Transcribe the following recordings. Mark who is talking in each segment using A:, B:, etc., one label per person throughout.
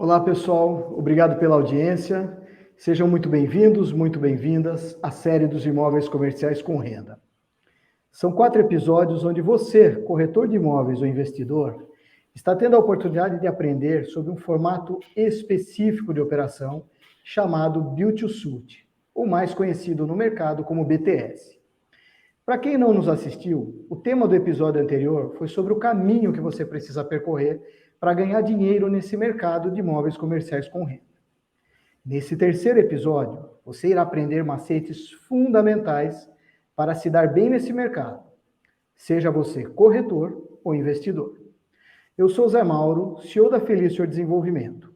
A: Olá, pessoal. Obrigado pela audiência. Sejam muito bem-vindos, muito bem-vindas à série dos imóveis comerciais com renda. São 4 episódios onde você, corretor de imóveis ou investidor, está tendo a oportunidade de aprender sobre um formato específico de operação chamado Build to Suit, ou mais conhecido no mercado como BTS. Para quem não nos assistiu, o tema do episódio anterior foi sobre o caminho que você precisa percorrer para ganhar dinheiro nesse mercado de imóveis comerciais com renda. Nesse terceiro episódio, você irá aprender macetes fundamentais para se dar bem nesse mercado, seja você corretor ou investidor. Eu sou Zé Mauro, CEO da Felicior Desenvolvimento.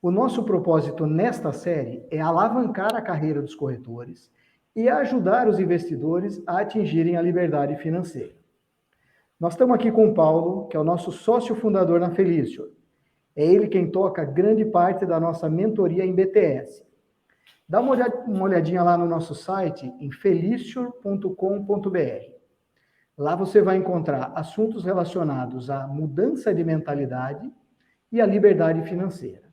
A: O nosso propósito nesta série é alavancar a carreira dos corretores e ajudar os investidores a atingirem a liberdade financeira. Nós estamos aqui com o Paulo, que é o nosso sócio fundador na Felicior. É ele quem toca grande parte da nossa mentoria em BTS. Dá uma olhadinha lá no nosso site, em felicior.com.br. Lá você vai encontrar assuntos relacionados à mudança de mentalidade e à liberdade financeira.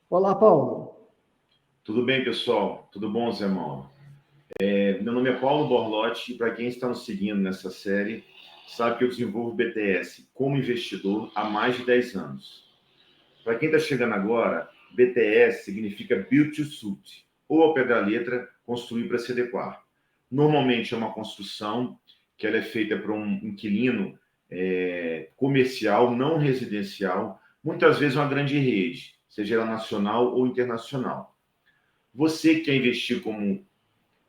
A: Olá, Paulo.
B: Tudo bem, pessoal? Tudo bom, Zé Mauro? Meu nome é Paulo Borlotti e para quem está nos seguindo nessa série, sabe que eu desenvolvo BTS como investidor há mais de 10 anos. Para quem está chegando agora, BTS significa Build to Suit, ou ao pé da letra, construir para se adequar. Normalmente é uma construção que ela é feita para um inquilino comercial, não residencial, muitas vezes uma grande rede, seja ela nacional ou internacional. Você que quer investir como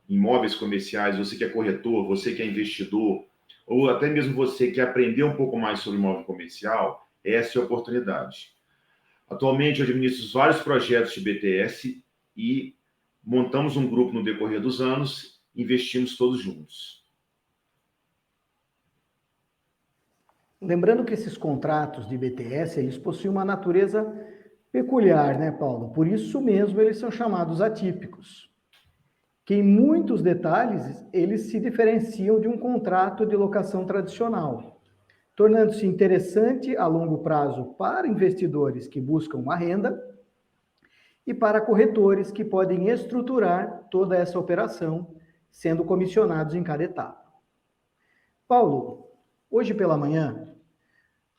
B: imóveis comerciais, você que é corretor, você que é investidor, ou até mesmo você que quer aprender um pouco mais sobre imóvel comercial, essa é a oportunidade. Atualmente, eu administro vários projetos de BTS e montamos um grupo no decorrer dos anos, investimos todos juntos.
A: Lembrando que esses contratos de BTS, eles possuem uma natureza peculiar, né, Paulo? Por isso mesmo eles são chamados atípicos. Que em muitos detalhes eles se diferenciam de um contrato de locação tradicional, tornando-se interessante a longo prazo para investidores que buscam uma renda e para corretores que podem estruturar toda essa operação, sendo comissionados em cada etapa. Paulo, hoje pela manhã,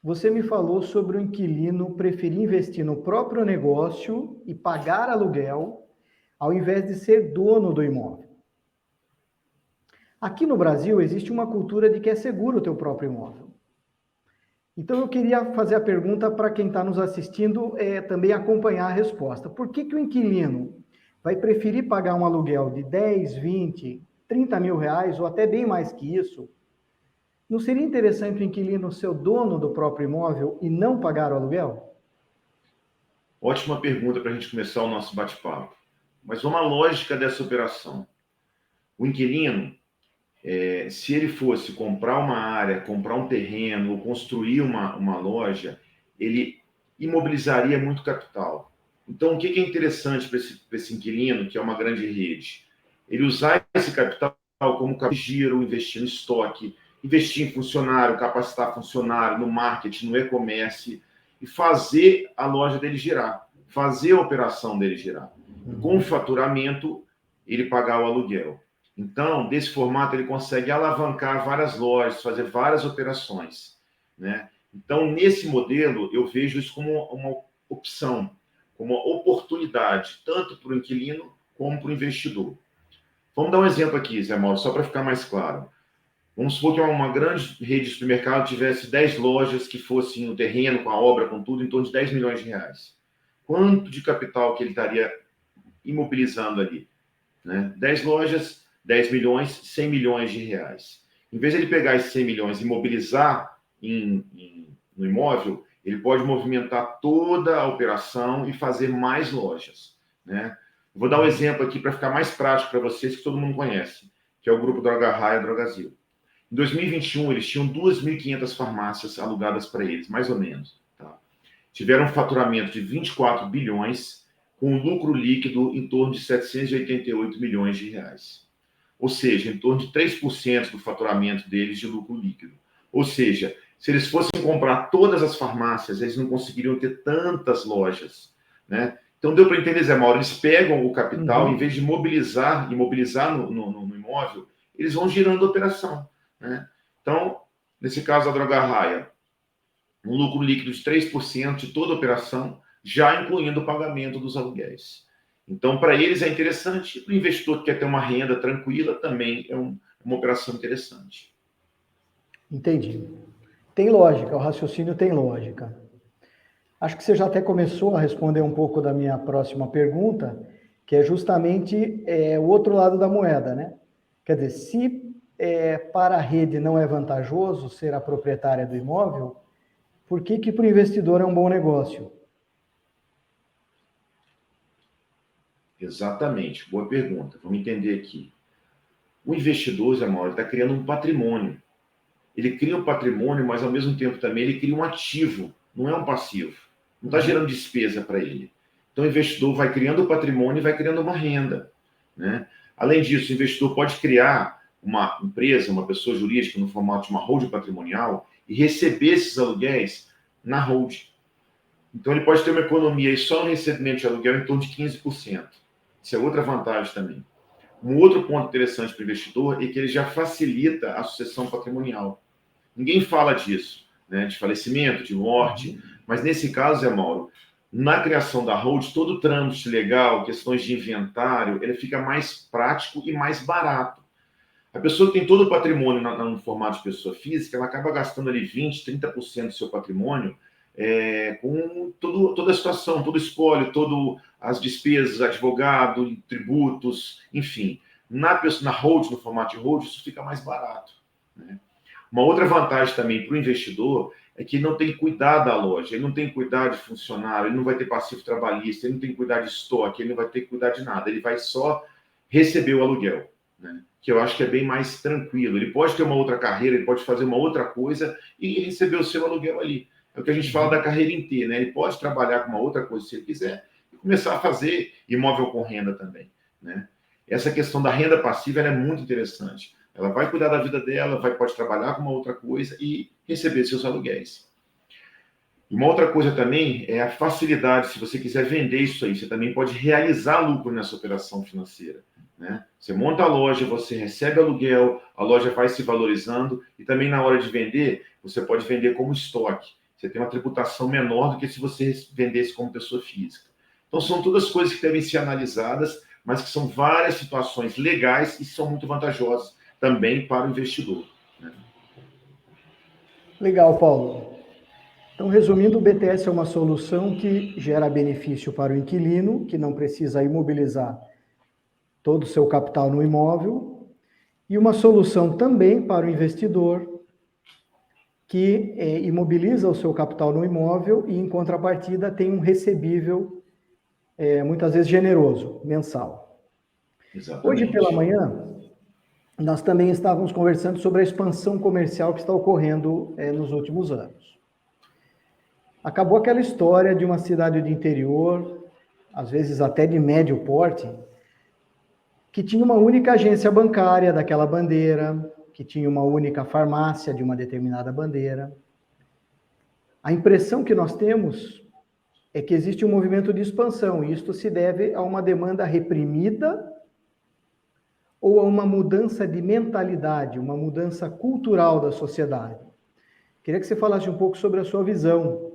A: você me falou sobre o inquilino preferir investir no próprio negócio e pagar aluguel, ao invés de ser dono do imóvel. Aqui no Brasil existe uma cultura de que é seguro o teu próprio imóvel. Então eu queria fazer a pergunta para quem está nos assistindo também acompanhar a resposta. Por que o inquilino vai preferir pagar um aluguel de 10, 20, 30 mil reais ou até bem mais que isso? Não seria interessante o inquilino ser o dono do próprio imóvel e não pagar o aluguel?
B: Ótima pergunta para a gente começar o nosso bate-papo. Mas vamos à lógica dessa operação. O inquilino, se ele fosse comprar uma área, comprar um terreno ou construir uma loja, ele imobilizaria muito capital. Então, o que é interessante para esse inquilino, que é uma grande rede? Ele usar esse capital como capital de giro, investir no estoque, investir em funcionário, capacitar funcionário, no marketing, no e-commerce, e fazer a loja dele girar, fazer a operação dele girar. E com o faturamento, ele pagar o aluguel. Então, desse formato, ele consegue alavancar várias lojas, fazer várias operações, né? Então, nesse modelo, eu vejo isso como uma opção, como uma oportunidade, tanto para o inquilino como para o investidor. Vamos dar um exemplo aqui, Zé Mauro, só para ficar mais claro. Vamos supor que uma grande rede de supermercado tivesse 10 lojas que fossem no terreno, com a obra, com tudo, em torno de 10 milhões de reais. Quanto de capital que ele estaria imobilizando ali? Né? 10 lojas, 10 milhões, 100 milhões de reais. Em vez de ele pegar esses 100 milhões e imobilizar no imóvel, ele pode movimentar toda a operação e fazer mais lojas, né? Vou dar um exemplo aqui para ficar mais prático para vocês, que todo mundo conhece, que é o grupo Droga Raia Drogazil. Em 2021, eles tinham 2.500 farmácias alugadas para eles, mais ou menos. Tá? Tiveram um faturamento de 24 bilhões, com um lucro líquido em torno de 788 milhões de reais. Ou seja, em torno de 3% do faturamento deles de lucro líquido. Ou seja, Se eles fossem comprar todas as farmácias, eles não conseguiriam ter tantas lojas, né? Então, deu para entender, Zé Mauro, eles pegam o capital, em vez de imobilizar no imóvel, eles vão girando a operação, né? Então, nesse caso, a Droga Raia, um lucro líquido de 3% de toda a operação, já incluindo o pagamento dos aluguéis. Então, para eles é interessante, para o investidor que quer ter uma renda tranquila, também é uma operação interessante.
A: Entendi. Tem lógica, o raciocínio tem lógica. Acho que você já até começou a responder um pouco da minha próxima pergunta, que é justamente o outro lado da moeda, né? Quer dizer, se para a rede não é vantajoso ser a proprietária do imóvel, por que para o investidor é um bom negócio?
B: Exatamente, boa pergunta. Vamos entender aqui. O investidor, Zé Mauro, está criando um patrimônio. Ele cria um patrimônio, mas ao mesmo tempo também ele cria um ativo, não é um passivo. Não está gerando despesa para ele. Então o investidor vai criando patrimônio e vai criando uma renda, né? Além disso, o investidor pode criar uma empresa, uma pessoa jurídica no formato de uma holding patrimonial e receber esses aluguéis na holding. Então ele pode ter uma economia aí só no recebimento de aluguel em torno de 15%. Isso é outra vantagem também. Um outro ponto interessante para o investidor é que ele já facilita a sucessão patrimonial. Ninguém fala disso, né? De falecimento, de morte, mas nesse caso, Zé Mauro, na criação da hold, todo o trâmite legal, questões de inventário, ele fica mais prático e mais barato. A pessoa que tem todo o patrimônio no formato de pessoa física, ela acaba gastando ali 20%, 30% do seu patrimônio com toda a situação, todo o espólio, todas as despesas, advogado, tributos, enfim. Na hold, no formato de hold, isso fica mais barato, né? Uma outra vantagem também para o investidor é que ele não tem que cuidar da loja, ele não tem que cuidar de funcionário, ele não vai ter passivo trabalhista, ele não tem que cuidar de estoque, ele não vai ter que cuidar de nada, ele vai só receber o aluguel, né? Que eu acho que é bem mais tranquilo. Ele pode ter uma outra carreira, ele pode fazer uma outra coisa e receber o seu aluguel ali. É o que a gente fala da carreira inteira, né? Ele pode trabalhar com uma outra coisa se ele quiser e começar a fazer imóvel com renda também, né? Essa questão da renda passiva ela é muito interessante. Ela vai cuidar da vida dela, pode trabalhar com uma outra coisa e receber seus aluguéis. E uma outra coisa também é a facilidade. Se você quiser vender isso aí, você também pode realizar lucro nessa operação financeira, né? Você monta a loja, você recebe aluguel, a loja vai se valorizando e também na hora de vender, você pode vender como estoque. Você tem uma tributação menor do que se você vendesse como pessoa física. Então são todas coisas que devem ser analisadas, mas que são várias situações legais e são muito vantajosas também para o investidor, né?
A: Legal, Paulo. Então, resumindo, o BTS é uma solução que gera benefício para o inquilino, que não precisa imobilizar todo o seu capital no imóvel, e uma solução também para o investidor, que imobiliza o seu capital no imóvel e, em contrapartida, tem um recebível, muitas vezes generoso, mensal. Hoje
B: Exatamente.
A: pela manhã, nós também estávamos conversando sobre a expansão comercial que está ocorrendo nos últimos anos. Acabou aquela história de uma cidade de interior, às vezes até de médio porte, que tinha uma única agência bancária daquela bandeira, que tinha uma única farmácia de uma determinada bandeira. A impressão que nós temos é que existe um movimento de expansão, e isto se deve a uma demanda reprimida ou a uma mudança de mentalidade, uma mudança cultural da sociedade. Queria que você falasse um pouco sobre a sua visão.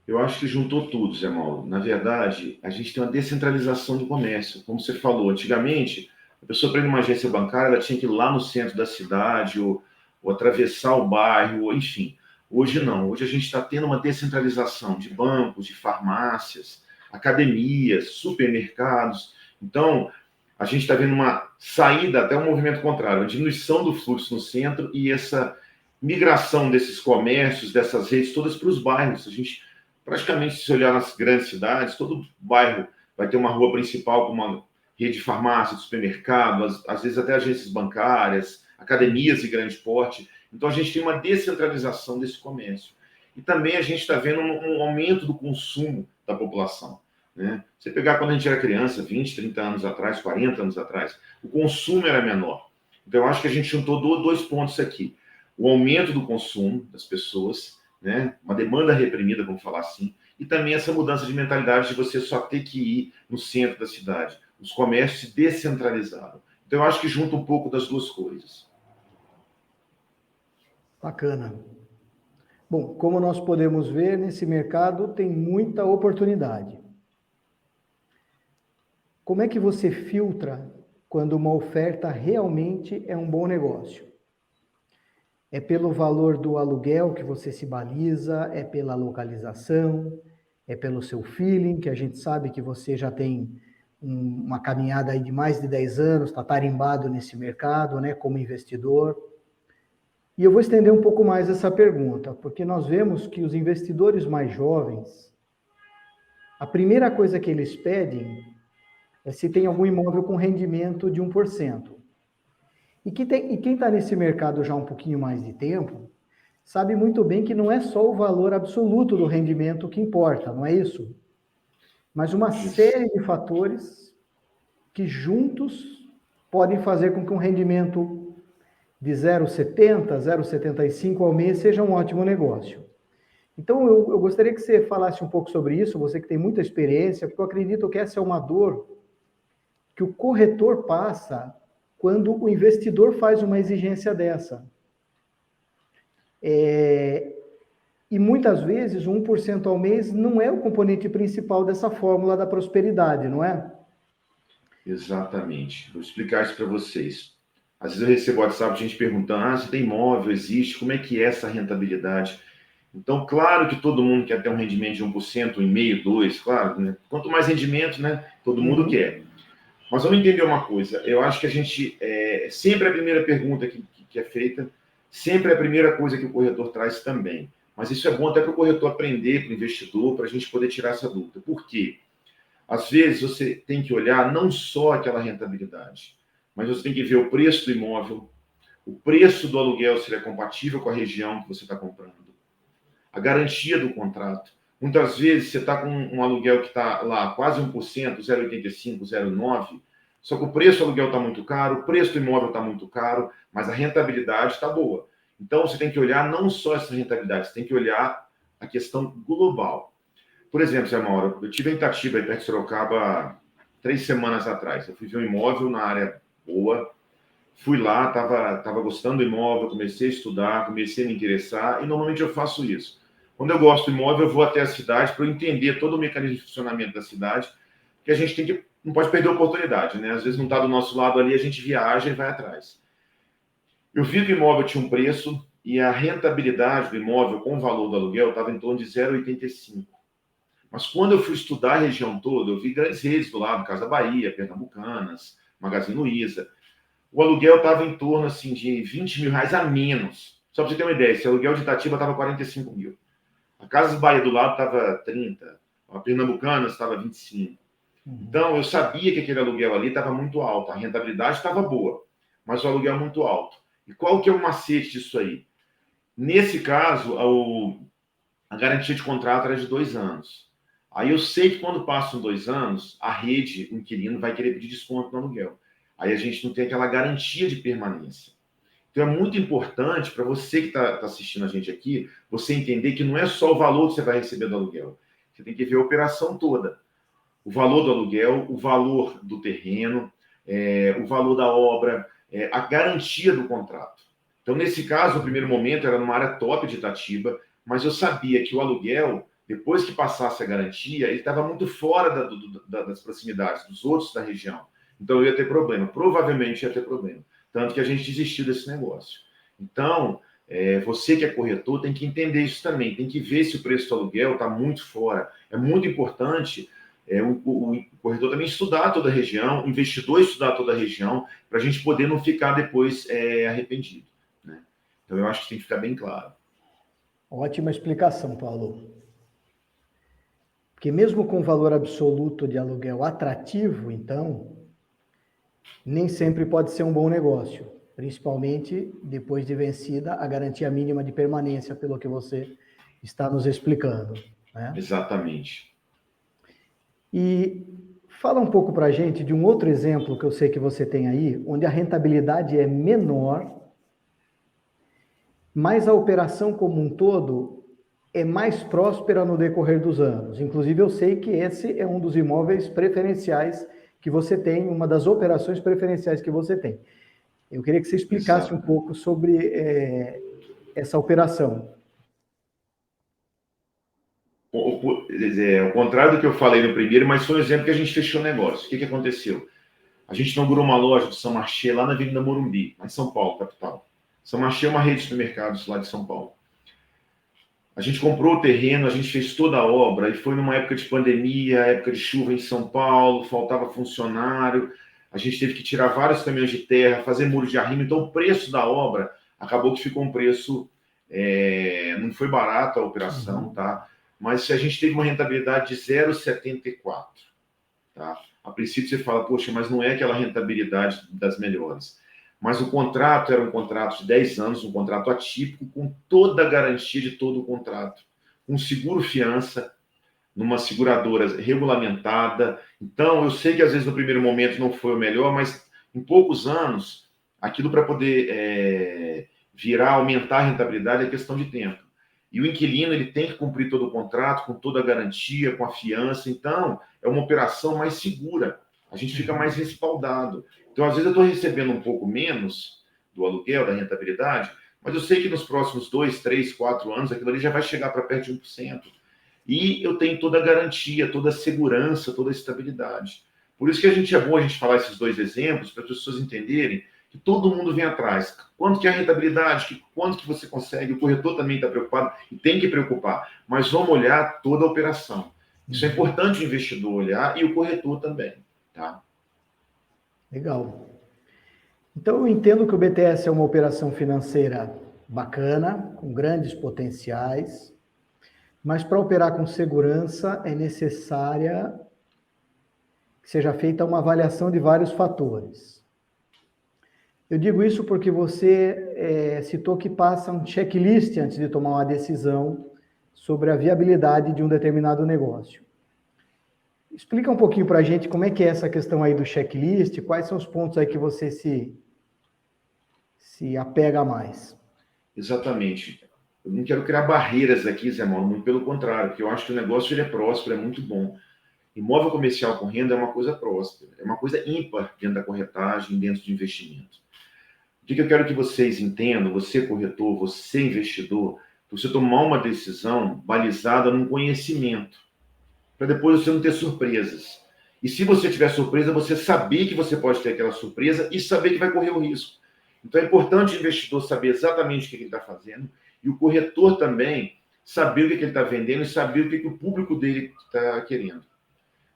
B: Eu acho que juntou tudo, Zé Mauro. Na verdade, a gente tem uma descentralização do comércio. Como você falou, antigamente, a pessoa para ir numa agência bancária, ela tinha que ir lá no centro da cidade, ou atravessar o bairro, ou, enfim. Hoje não. Hoje a gente está tendo uma descentralização de bancos, de farmácias, academias, supermercados. Então, a gente está vendo uma saída, até um movimento contrário, uma diminuição do fluxo no centro e essa migração desses comércios, dessas redes todas para os bairros. A gente, praticamente, se olhar nas grandes cidades, todo bairro vai ter uma rua principal com uma rede de farmácia, de supermercado, às vezes até agências bancárias, academias de grande porte. Então, a gente tem uma descentralização desse comércio. E também a gente está vendo um aumento do consumo da população, né? Você pegar quando a gente era criança, 20, 30 anos atrás, 40 anos atrás, o consumo era menor. Então, eu acho que a gente juntou dois pontos aqui. o aumento do consumo das pessoas, né? Uma demanda reprimida, vamos falar assim, e também essa mudança de mentalidade de você só ter que ir no centro da cidade. Os comércios se descentralizaram. Então, eu acho que junta um pouco das duas coisas.
A: Bacana. Bom, como nós podemos ver, nesse mercado tem muita oportunidade. Como é que você filtra quando uma oferta realmente é um bom negócio? É pelo valor do aluguel que você se baliza, é pela localização, é pelo seu feeling, que a gente sabe que você já tem uma caminhada aí de mais de 10 anos, está tarimbado nesse mercado, né, como investidor. E eu vou estender um pouco mais essa pergunta, porque nós vemos que os investidores mais jovens, a primeira coisa que eles pedem é se tem algum imóvel com rendimento de 1%. E quem está nesse mercado já há um pouquinho mais de tempo, sabe muito bem que não é só o valor absoluto do rendimento que importa, não é isso? Mas uma série de fatores que juntos podem fazer com que um rendimento de 0,70, 0,75 ao mês seja um ótimo negócio. Então, eu gostaria que você falasse um pouco sobre isso, você que tem muita experiência, porque eu acredito que essa é uma dor que o corretor passa quando o investidor faz uma exigência dessa. E muitas vezes o 1% ao mês não é o componente principal dessa fórmula da prosperidade, não é?
B: Exatamente. Vou explicar isso para vocês. Às vezes eu recebo WhatsApp de gente perguntando: se tem imóvel, existe, como é que é essa rentabilidade? Então, claro que todo mundo quer ter um rendimento de 1%, 1,5%, 2%, claro, né? Quanto mais rendimento, né? Todo mundo quer. Mas vamos entender uma coisa. Eu acho que a gente, sempre a primeira pergunta que é feita, sempre é a primeira coisa que o corretor traz também. Mas isso é bom até para o corretor aprender, para o investidor, para a gente poder tirar essa dúvida. Por quê? Às vezes você tem que olhar não só aquela rentabilidade, mas você tem que ver o preço do imóvel, o preço do aluguel, se ele é compatível com a região que você está comprando, a garantia do contrato. Muitas vezes você está com um aluguel que está lá quase 1%, 0,85%, 0,9%, só que o preço do aluguel está muito caro, o preço do imóvel está muito caro, mas a rentabilidade está boa. Então você tem que olhar não só essa rentabilidade, você tem que olhar a questão global. Por exemplo, Zé Mauro, eu tive em Itatiba, perto de Sorocaba, 3 semanas atrás. Eu fui ver um imóvel na área boa, fui lá, estava gostando do imóvel, comecei a estudar, comecei a me interessar, e normalmente eu faço isso. Quando eu gosto do imóvel, eu vou até a cidade para eu entender todo o mecanismo de funcionamento da cidade, que a gente não pode perder a oportunidade, né? Às vezes não está do nosso lado ali, a gente viaja e vai atrás. Eu vi que o imóvel tinha um preço e a rentabilidade do imóvel com o valor do aluguel estava em torno de 0,85. Mas quando eu fui estudar a região toda, eu vi grandes redes do lado, Casa Bahia, Pernambucanas, Magazine Luiza. O aluguel estava em torno assim, de 20 mil reais a menos. Só para você ter uma ideia, esse aluguel de Itatiba estava 45 mil. A Casa Bahia do lado estava 30, a Pernambucanas estava 25. Então, eu sabia que aquele aluguel ali estava muito alto, a rentabilidade estava boa, mas o aluguel muito alto. E qual que é o macete disso aí? Nesse caso, a garantia de contrato era de 2 anos. Aí eu sei que quando passam 2 anos, a rede, o inquilino, vai querer pedir desconto no aluguel. Aí a gente não tem aquela garantia de permanência. Então é muito importante para você que está assistindo a gente aqui, você entender que não é só o valor que você vai receber do aluguel. Você tem que ver a operação toda. O valor do aluguel, o valor do terreno, o valor da obra, a garantia do contrato. Então, nesse caso, no primeiro momento, era numa área top de Itatiba, mas eu sabia que o aluguel, depois que passasse a garantia, ele estava muito fora das proximidades, dos outros da região. Então, eu ia ter problema. Provavelmente ia ter problema. Tanto que a gente desistiu desse negócio. Então, você que é corretor tem que entender isso também. Tem que ver se o preço do aluguel está muito fora. É muito importante o corretor também estudar toda a região, o investidor estudar toda a região, para a gente poder não ficar depois arrependido. Né? Então, eu acho que tem que ficar bem claro.
A: Ótima explicação, Paulo. Porque mesmo com valor absoluto de aluguel atrativo, então, nem sempre pode ser um bom negócio, principalmente depois de vencida a garantia mínima de permanência, pelo que você está nos explicando. Né?
B: Exatamente.
A: E fala um pouco para a gente de um outro exemplo que eu sei que você tem aí, onde a rentabilidade é menor mas a operação como um todo é mais próspera no decorrer dos anos. Inclusive, eu sei que esse é um dos imóveis preferenciais que você tem, uma das operações preferenciais que você tem. Eu queria que você explicasse um pouco sobre essa operação.
B: Ao contrário do que eu falei no primeiro, mas foi um exemplo que a gente fechou o negócio. O que aconteceu? A gente inaugurou uma loja de São Marché lá na Avenida Morumbi, lá em São Paulo, capital. São Marché é uma rede de supermercados lá de São Paulo. A gente comprou o terreno, a gente fez toda a obra, e foi numa época de pandemia, época de chuva em São Paulo, faltava funcionário, a gente teve que tirar vários caminhões de terra, fazer muro de arrimo, então o preço da obra acabou que ficou um preço, não foi barato a operação, tá? Mas a gente teve uma rentabilidade de 0,74, tá? A princípio você fala, poxa, mas não é aquela rentabilidade das melhores. Mas o contrato era um contrato de 10 anos, um contrato atípico, com toda a garantia de todo o contrato. Um seguro-fiança, numa seguradora regulamentada. Então, eu sei que às vezes no primeiro momento não foi o melhor, mas em poucos anos, aquilo para poder virar, aumentar a rentabilidade é questão de tempo. E o inquilino ele tem que cumprir todo o contrato, com toda a garantia, com a fiança. Então, é uma operação mais segura. A gente fica mais respaldado. Então, às vezes, eu estou recebendo um pouco menos do aluguel, da rentabilidade, mas eu sei que nos próximos 2, 3, 4 anos, aquilo ali já vai chegar para perto de 1%. E eu tenho toda a garantia, toda a segurança, toda a estabilidade. Por isso que é bom a gente falar esses dois exemplos, para as pessoas entenderem que todo mundo vem atrás. Quanto que é a rentabilidade? Quanto que você consegue? O corretor também está preocupado e tem que preocupar. Mas vamos olhar toda a operação. Isso é importante o investidor olhar e o corretor também. Tá?
A: Legal. Então, eu entendo que o BTS é uma operação financeira bacana, com grandes potenciais, mas para operar com segurança é necessária que seja feita uma avaliação de vários fatores. Eu digo isso porque você citou que passa um checklist antes de tomar uma decisão sobre a viabilidade de um determinado negócio. Explica um pouquinho para a gente como é que é essa questão aí do checklist, quais são os pontos aí que você se apega mais.
B: Exatamente. Eu não quero criar barreiras aqui, Zé Mauro, muito pelo contrário, porque eu acho que o negócio ele é próspero, é muito bom. Imóvel comercial com renda é uma coisa próspera, é uma coisa ímpar dentro da corretagem, dentro de investimento. O que eu quero que vocês entendam, você corretor, você investidor, você tomar uma decisão balizada num conhecimento, para depois você não ter surpresas. E se você tiver surpresa, você saber que você pode ter aquela surpresa e saber que vai correr o risco. Então é importante o investidor saber exatamente o que ele está fazendo e o corretor também saber o que ele está vendendo e saber o que o público dele está querendo.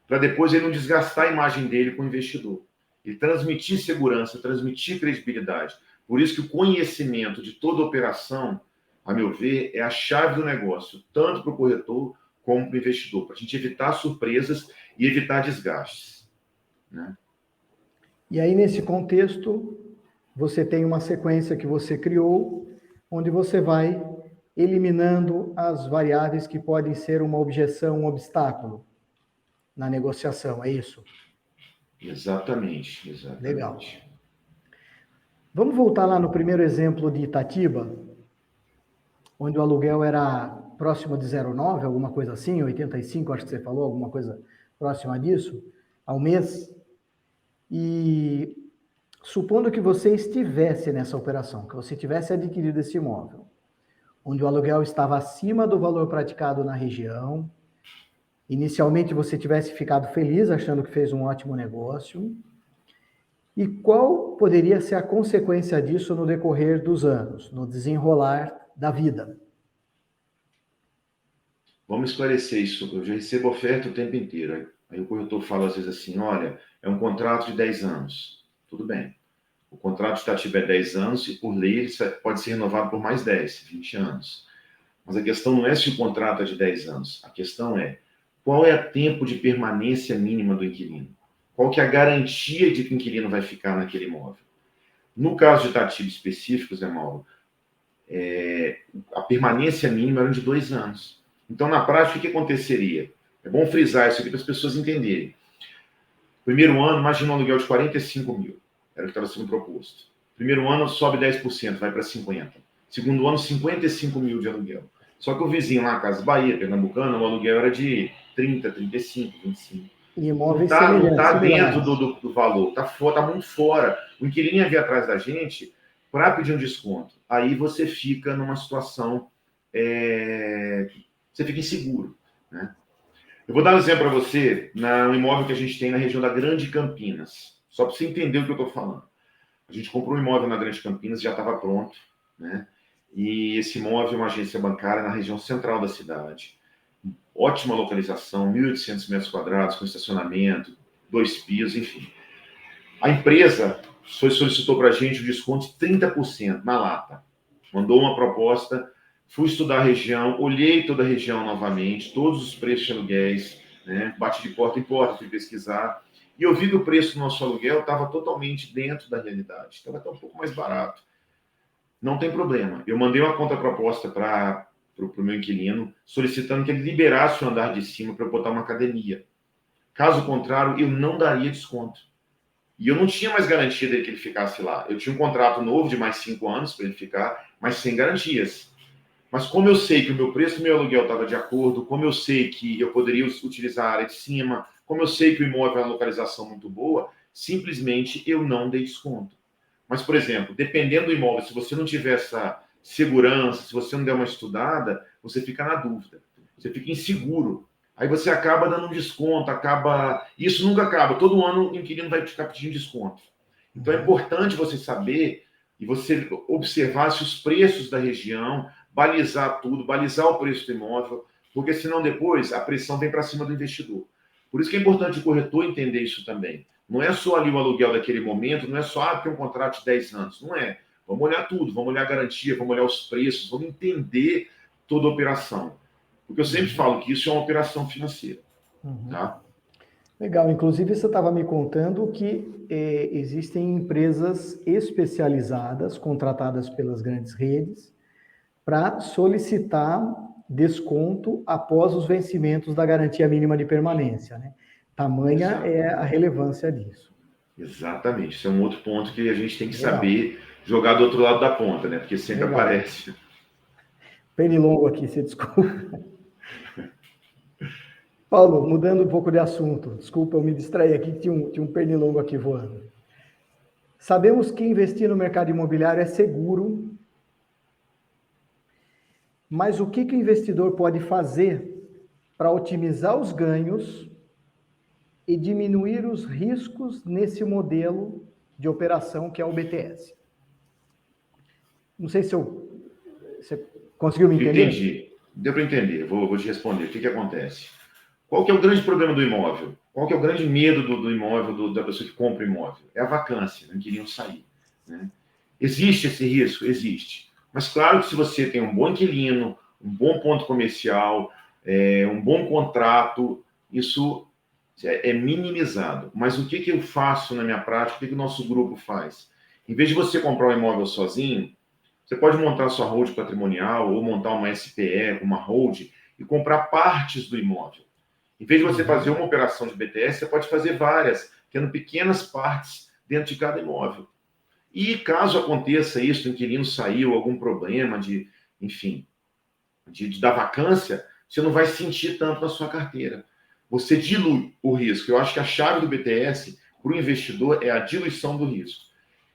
B: Para depois ele não desgastar a imagem dele com o investidor. E transmitir segurança, transmitir credibilidade. Por isso que o conhecimento de toda operação, a meu ver, é a chave do negócio, tanto para o corretor como para o investidor, para a gente evitar surpresas e evitar desgastes. Né?
A: E aí, nesse contexto, você tem uma sequência que você criou, onde você vai eliminando as variáveis que podem ser uma objeção, um obstáculo na negociação, é isso?
B: Exatamente.
A: Legal. Vamos voltar lá no primeiro exemplo de Itatiba, onde o aluguel era próximo de 0,9, alguma coisa assim, 85, acho que você falou, alguma coisa próxima disso, ao mês. E supondo que você estivesse nessa operação, que você tivesse adquirido esse imóvel, onde o aluguel estava acima do valor praticado na região, inicialmente você tivesse ficado feliz, achando que fez um ótimo negócio, e qual poderia ser a consequência disso no decorrer dos anos, no desenrolar da vida?
B: Vamos esclarecer isso. Eu já recebo oferta o tempo inteiro. Aí o corretor fala às vezes assim, olha, é um contrato de 10 anos. Tudo bem. O contrato estativo é 10 anos e, por lei, ele pode ser renovado por mais 10, 20 anos. Mas a questão não é se o contrato é de 10 anos. A questão é qual é o tempo de permanência mínima do inquilino. Qual que é a garantia de que o inquilino vai ficar naquele imóvel. No caso de Itatiba específico, Zé Mauro, a permanência mínima era de 2 anos. Então, na prática, o que aconteceria? É bom frisar isso aqui para as pessoas entenderem. Primeiro ano, imagina um aluguel de 45 mil. Era o que estava sendo proposto. Primeiro ano, sobe 10%, vai para 50%. Segundo ano, 55 mil de aluguel. Só que o vizinho lá, Casas Bahia, Pernambucana, o aluguel era de 30, 35, 25.
A: E
B: Não
A: imóveis
B: está
A: semelhantes,
B: dentro
A: similares.
B: do valor, tá muito fora. O inquilino ia vir atrás da gente para pedir um desconto. Aí você fica numa situação, você fica inseguro, né? Eu vou dar um exemplo para você no imóvel que a gente tem na região da Grande Campinas, só para você entender o que eu estou falando. A gente comprou um imóvel na Grande Campinas, já estava pronto, né? E esse imóvel é uma agência bancária na região central da cidade. Ótima localização, 1.800 metros quadrados, com estacionamento, 2 pisos, enfim. A empresa solicitou para a gente um desconto de 30% na lata. Mandou uma proposta, fui estudar a região, olhei toda a região novamente, todos os preços de aluguéis, né? Bati de porta em porta, fui pesquisar, e eu vi que o preço do nosso aluguel estava totalmente dentro da realidade, estava até um pouco mais barato. Não tem problema. Eu mandei uma contraproposta para o meu inquilino, solicitando que ele liberasse o andar de cima para eu botar uma academia. Caso contrário, eu não daria desconto. E eu não tinha mais garantia dele que ele ficasse lá. Eu tinha um contrato novo de mais 5 anos para ele ficar, mas sem garantias. Mas como eu sei que o meu preço do meu aluguel estava de acordo, como eu sei que eu poderia utilizar a área de cima, como eu sei que o imóvel é uma localização muito boa, simplesmente eu não dei desconto. Mas, por exemplo, dependendo do imóvel, se você não tiver essa segurança, se você não der uma estudada, você fica na dúvida, você fica inseguro. Aí você acaba dando um desconto, Isso nunca acaba, todo ano o inquilino vai ficar pedindo desconto. Então é importante você saber e você observar se os preços da região, balizar tudo, balizar o preço do imóvel, porque senão depois a pressão vem para cima do investidor. Por isso que é importante o corretor entender isso também. Não é só ali o aluguel daquele momento, não é só ter um contrato de 10 anos, não é. Vamos olhar tudo, vamos olhar a garantia, vamos olhar os preços, vamos entender toda a operação. Porque eu sempre falo que isso é uma operação financeira. Tá?
A: Legal. Inclusive, você estava me contando que existem empresas especializadas, contratadas pelas grandes redes, para solicitar desconto após os vencimentos da garantia mínima de permanência, né? Tamanha é a relevância disso.
B: Exatamente. Isso é um outro ponto que a gente tem que
A: Legal.
B: saber jogar do outro lado da ponta, né? Porque sempre
A: Legal.
B: aparece.
A: Pernilongo aqui, você desculpa. Paulo, mudando um pouco de assunto, desculpa, eu me distraí aqui, tinha um pernilongo aqui voando. Sabemos que investir no mercado imobiliário é seguro, mas o que o investidor pode fazer para otimizar os ganhos e diminuir os riscos nesse modelo de operação que é o BTS? Não sei se você conseguiu me entender?
B: Entendi. Deu para entender. Vou te responder. O que acontece? Qual que é o grande problema do imóvel? Qual que é o grande medo do imóvel, da pessoa que compra o imóvel? É a vacância, não queriam sair. Né? Existe esse risco? Existe. Mas claro que se você tem um bom inquilino, um bom ponto comercial, um bom contrato, isso é minimizado. Mas o que eu faço na minha prática? O que o nosso grupo faz? Em vez de você comprar um imóvel sozinho, você pode montar sua hold patrimonial ou montar uma SPE, uma hold, e comprar partes do imóvel. Em vez de você fazer uma operação de BTS, você pode fazer várias, tendo pequenas partes dentro de cada imóvel. E caso aconteça isso, o inquilino saiu, algum problema enfim, da vacância, você não vai sentir tanto na sua carteira. Você dilui o risco. Eu acho que a chave do BTS para o investidor é a diluição do risco.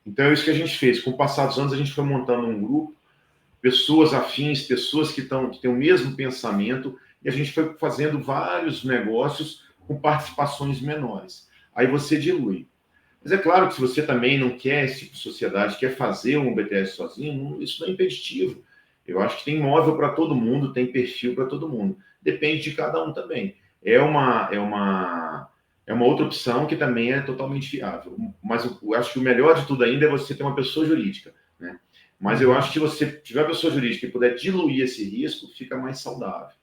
B: Então é isso que a gente fez. Com o passar dos anos, a gente foi montando um grupo, pessoas afins, pessoas que têm o mesmo pensamento, e a gente foi fazendo vários negócios com participações menores. Aí você dilui. Mas é claro que se você também não quer esse tipo de sociedade, quer fazer um BTS sozinho, isso não é impeditivo. Eu acho que tem imóvel para todo mundo, tem perfil para todo mundo. Depende de cada um também. É uma outra opção que também é totalmente viável. Mas eu acho que o melhor de tudo ainda é você ter uma pessoa jurídica, né? Mas eu acho que se você tiver uma pessoa jurídica e puder diluir esse risco, fica mais saudável,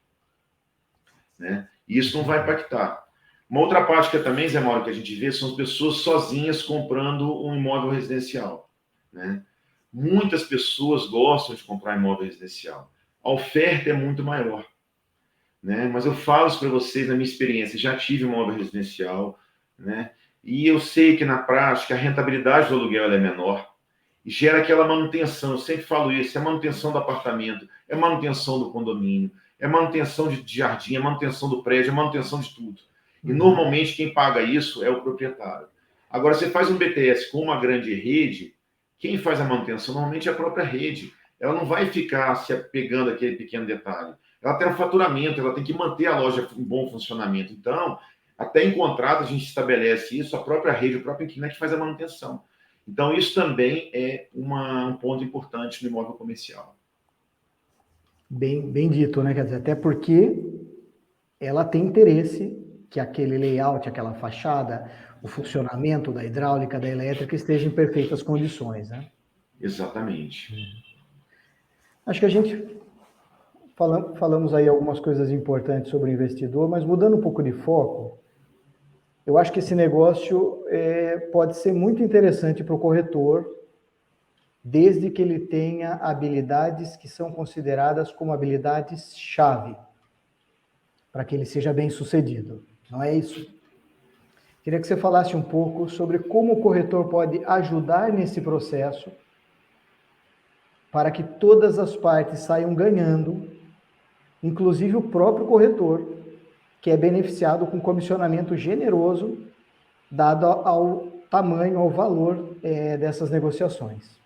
B: né? E isso não vai impactar. Uma outra prática também, Zé Mauro, que a gente vê são as pessoas sozinhas comprando um imóvel residencial, né? Muitas pessoas gostam de comprar imóvel residencial. A oferta é muito maior, né? Mas eu falo isso para vocês na minha experiência. Já tive imóvel residencial, né? E eu sei que na prática a rentabilidade do aluguel é menor. e gera aquela manutenção. Eu sempre falo isso, é manutenção do apartamento, é manutenção do condomínio, é manutenção de jardim, é manutenção do prédio, é manutenção de tudo. E normalmente quem paga isso é o proprietário. Agora, você faz um BTS com uma grande rede, quem faz a manutenção normalmente é a própria rede. Ela não vai ficar se apegando àquele pequeno detalhe. Ela tem um faturamento, ela tem que manter a loja em bom funcionamento. Então, até em contrato a gente estabelece isso, a própria rede, o próprio inquilino é que faz a manutenção. Então, isso também é um ponto importante no imóvel comercial.
A: Bem dito, né? Quer dizer, até porque ela tem interesse que aquele layout, aquela fachada, o funcionamento da hidráulica, da elétrica esteja em perfeitas condições, né?
B: Exatamente.
A: Acho que a gente falamos aí algumas coisas importantes sobre o investidor, mas mudando um pouco de foco, eu acho que esse negócio pode ser muito interessante para o corretor, desde que ele tenha habilidades que são consideradas como habilidades-chave, para que ele seja bem sucedido. Não é isso? Queria que você falasse um pouco sobre como o corretor pode ajudar nesse processo para que todas as partes saiam ganhando, inclusive o próprio corretor, que é beneficiado com comissionamento generoso, dado ao tamanho, ao valor dessas negociações.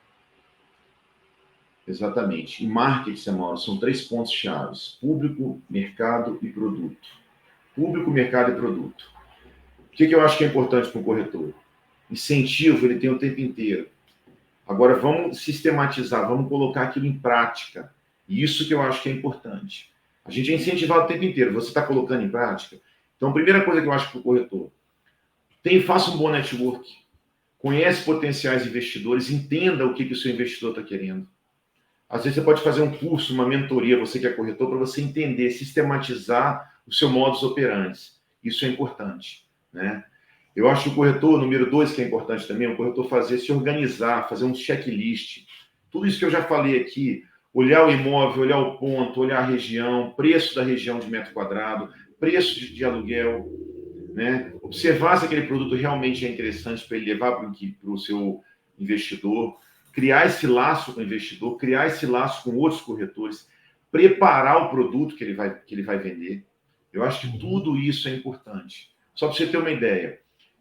B: Exatamente. Em marketing, Mauro, são 3 pontos chaves: público, mercado e produto. Público, mercado e produto. O que eu acho que é importante para o corretor? Incentivo, ele tem o tempo inteiro. Agora, vamos sistematizar, vamos colocar aquilo em prática. E isso que eu acho que é importante. A gente é incentivado o tempo inteiro. Você está colocando em prática? Então, a primeira coisa que eu acho para o corretor, faça um bom network. Conhece potenciais investidores, entenda o que o seu investidor está querendo. Às vezes você pode fazer um curso, uma mentoria, você que é corretor, para você entender, sistematizar o seu modus operandi. Isso é importante, né? Eu acho que o corretor, número 2, que é importante também, o corretor se organizar, fazer um checklist. Tudo isso que eu já falei aqui, olhar o imóvel, olhar o ponto, olhar a região, preço da região de metro quadrado, preço de aluguel, né? Observar se aquele produto realmente é interessante para ele levar para o seu investidor, criar esse laço com o investidor, criar esse laço com outros corretores, preparar o produto que ele vai vender. Eu acho que tudo isso é importante. Só para você ter uma ideia,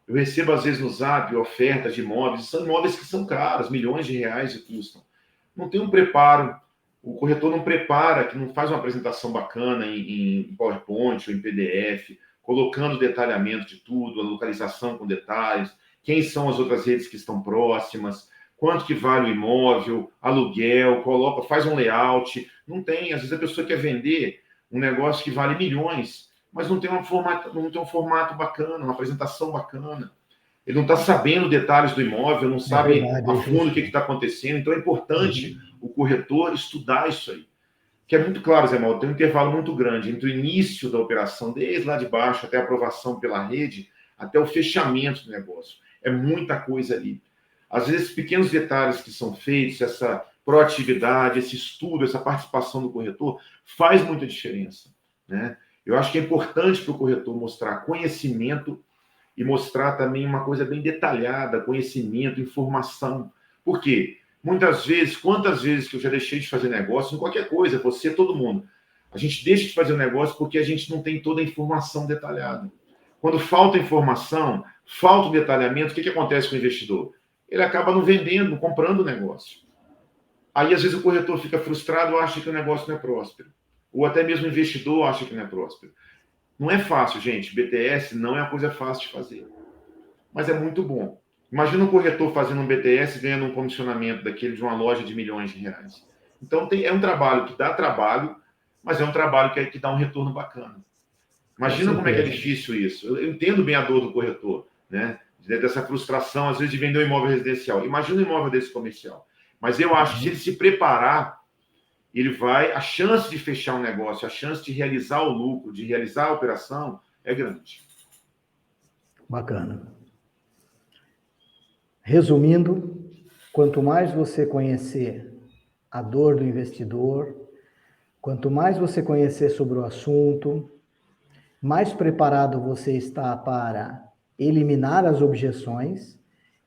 B: eu recebo às vezes no Zap ofertas de imóveis, são imóveis que são caros, milhões de reais e custam. Não tem um preparo, o corretor não prepara, que não faz uma apresentação bacana em PowerPoint ou em PDF, colocando detalhamento de tudo, a localização com detalhes, quem são as outras redes que estão próximas, quanto que vale o imóvel, aluguel, faz um layout. Não tem, às vezes a pessoa quer vender um negócio que vale milhões, mas não tem um formato bacana, uma apresentação bacana. Ele não está sabendo detalhes do imóvel, não sabe a fundo o que está acontecendo. Então é importante o corretor estudar isso aí. Que é muito claro, Zé Mauro, tem um intervalo muito grande entre o início da operação, desde lá de baixo até a aprovação pela rede, até o fechamento do negócio. É muita coisa ali. Às vezes, pequenos detalhes que são feitos, essa proatividade, esse estudo, essa participação do corretor, faz muita diferença, né? Eu acho que é importante para o corretor mostrar conhecimento e mostrar também uma coisa bem detalhada, conhecimento, informação. Por quê? Muitas vezes, quantas vezes que eu já deixei de fazer negócio em qualquer coisa, você, todo mundo, a gente deixa de fazer o negócio porque a gente não tem toda a informação detalhada. Quando falta informação, falta o detalhamento, o que acontece com o investidor? Ele acaba não vendendo, não comprando o negócio. Aí, às vezes, o corretor fica frustrado, acha que o negócio não é próspero. Ou até mesmo o investidor acha que não é próspero. Não é fácil, gente. BTS não é uma coisa fácil de fazer. Mas é muito bom. Imagina um corretor fazendo um BTS ganhando um comissionamento daquele de uma loja de milhões de reais. Então, é um trabalho que dá trabalho, mas é um trabalho que dá um retorno bacana. Imagina como é que é difícil isso. Eu entendo bem a dor do corretor, né? Dessa frustração, às vezes, de vender um imóvel residencial. Imagina um imóvel desse comercial. Mas eu acho que se ele se preparar, a chance de fechar um negócio, a chance de realizar o lucro, de realizar a operação, é grande.
A: Bacana. Resumindo, quanto mais você conhecer a dor do investidor, quanto mais você conhecer sobre o assunto, mais preparado você está para eliminar as objeções,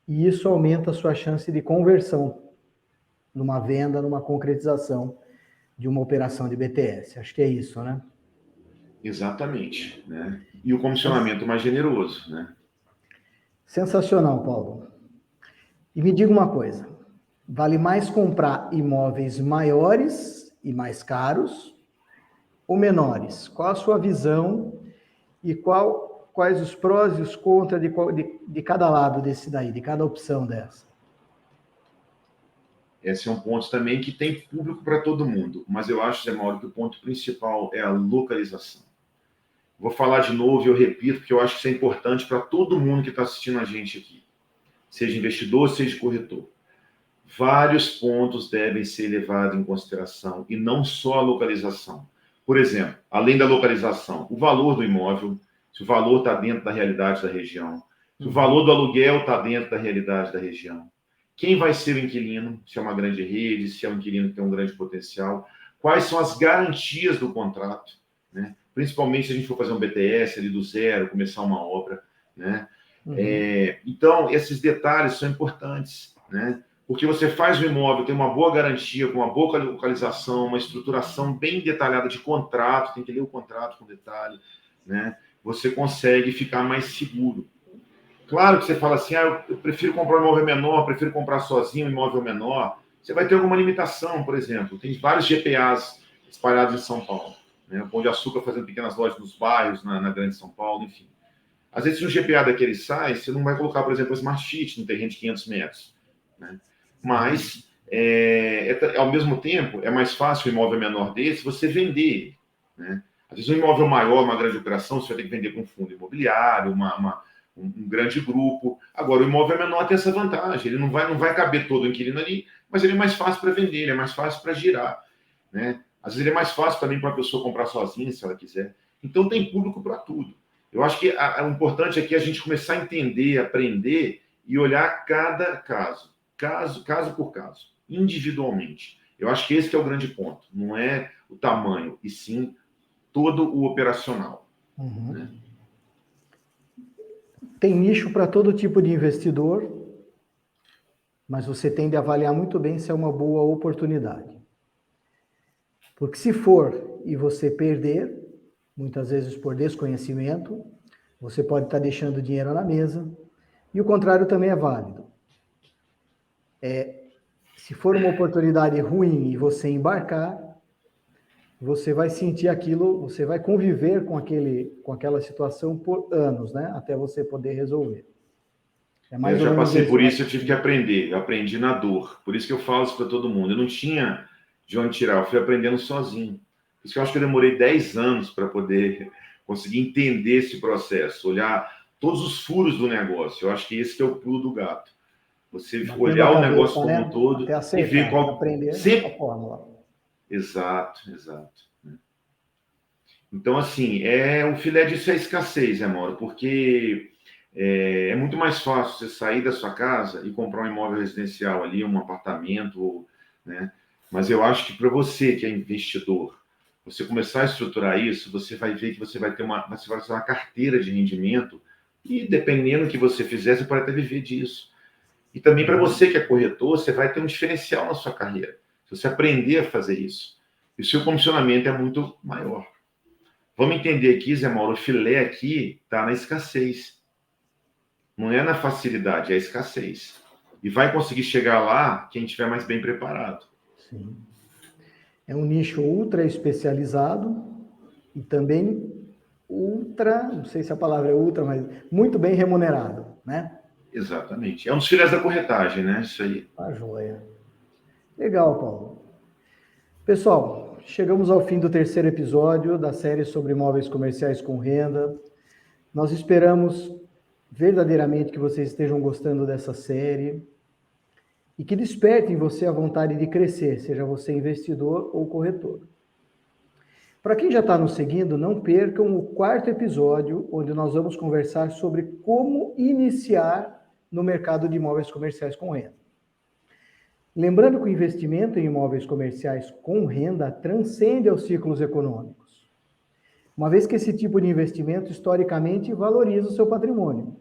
A: e isso aumenta a sua chance de conversão numa venda, numa concretização de uma operação de BTS. Acho que é isso, né?
B: Exatamente, né? E o comissionamento mais generoso, né?
A: Sensacional, Paulo. E me diga uma coisa, vale mais comprar imóveis maiores e mais caros ou menores? Qual a sua visão e quais os prós e os contras de cada lado desse daí, de cada opção dessa?
B: Esse é um ponto também que tem público para todo mundo, mas eu acho, Zé Mauro, que o ponto principal é a localização. Vou falar de novo e eu repito, porque eu acho que isso é importante para todo mundo que está assistindo a gente aqui, seja investidor, seja corretor. Vários pontos devem ser levados em consideração e não só a localização. Por exemplo, além da localização, o valor do imóvel, se o valor está dentro da realidade da região, se o valor do aluguel está dentro da realidade da região, quem vai ser o inquilino, se é uma grande rede, se é um inquilino que tem um grande potencial, quais são as garantias do contrato, né? Principalmente se a gente for fazer um BTS ali do zero, começar uma obra, né? Então, esses detalhes são importantes, né? Porque você faz o imóvel, tem uma boa garantia, com uma boa localização, uma estruturação bem detalhada de contrato, tem que ler o contrato com detalhe, né? Você consegue ficar mais seguro. Claro que você fala assim, eu prefiro comprar um imóvel menor, prefiro comprar sozinho um imóvel menor. Você vai ter alguma limitação, por exemplo. Tem vários GPAs espalhados em São Paulo, né? O Pão de Açúcar fazendo pequenas lojas nos bairros, na grande São Paulo, enfim. Às vezes, se um GPA daquele sai, você não vai colocar, por exemplo, um Smart Sheet no terreno de 500 metros, né? Mas, ao mesmo tempo, é mais fácil um imóvel menor desse você vender, né? Às vezes, um imóvel maior, uma grande operação, você vai ter que vender com um fundo imobiliário, um grande grupo. Agora, o imóvel menor tem essa vantagem, ele não vai caber todo o inquilino ali, mas ele é mais fácil para vender, ele é mais fácil para girar, né? Às vezes, ele é mais fácil também para a pessoa comprar sozinha, se ela quiser. Então, tem público para tudo. Eu acho que o importante aqui é a gente começar a entender, aprender e olhar cada caso por caso, individualmente. Eu acho que esse que é o grande ponto. Não é o tamanho, e sim todo o operacional. Né?
A: Tem nicho para todo tipo de investidor, mas você tem de avaliar muito bem se é uma boa oportunidade. Porque se for e você perder, muitas vezes por desconhecimento, você pode estar deixando dinheiro na mesa, e o contrário também é válido. Se for uma oportunidade ruim e você embarcar, você vai sentir aquilo, você vai conviver com aquela situação por anos, né? Até você poder resolver.
B: Eu já passei por isso, eu tive que aprender. Eu aprendi na dor. Por isso que eu falo isso para todo mundo. Eu não tinha de onde tirar, eu fui aprendendo sozinho. Por isso que eu acho que eu demorei 10 anos para poder conseguir entender esse processo, olhar todos os furos do negócio. Eu acho que esse que é o pulo do gato. Você olhar o negócio como um todo e ver qual...
A: aprender a fórmula.
B: Exato. Então, assim, o filé disso é a escassez, Mauro, porque é muito mais fácil você sair da sua casa e comprar um imóvel residencial ali, um apartamento, né? Mas eu acho que para você que é investidor, você começar a estruturar isso, você vai ver que você vai ter uma carteira de rendimento e dependendo do que você fizer, você pode até viver disso. E também para você que é corretor, você vai ter um diferencial na sua carreira. Se você aprender a fazer isso. E o seu comissionamento é muito maior. Vamos entender aqui, Zé Mauro, o filé aqui está na escassez. Não é na facilidade, é a escassez. E vai conseguir chegar lá quem estiver mais bem preparado.
A: Sim. É um nicho ultra especializado e também ultra, não sei se a palavra é ultra, mas muito bem remunerado, né?
B: Exatamente. É um dos filés da corretagem, né? Isso aí.
A: Tá joia. Legal, Paulo. Pessoal, chegamos ao fim do terceiro episódio da série sobre imóveis comerciais com renda. Nós esperamos verdadeiramente que vocês estejam gostando dessa série e que despertem em você a vontade de crescer, seja você investidor ou corretor. Para quem já está nos seguindo, não percam o quarto episódio, onde nós vamos conversar sobre como iniciar no mercado de imóveis comerciais com renda. Lembrando que o investimento em imóveis comerciais com renda transcende aos ciclos econômicos, uma vez que esse tipo de investimento, historicamente, valoriza o seu patrimônio.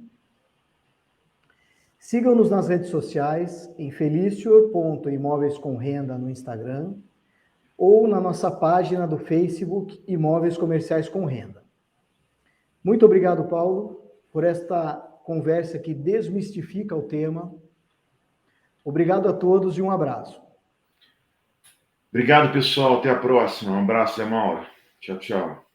A: Sigam-nos nas redes sociais, em felicior.imóveis com renda no Instagram ou na nossa página do Facebook Imóveis Comerciais com Renda. Muito obrigado, Paulo, por esta conversa que desmistifica o tema. Obrigado a todos e um abraço.
B: Obrigado, pessoal. Até a próxima. Um abraço, Zé Mauro. Tchau, tchau.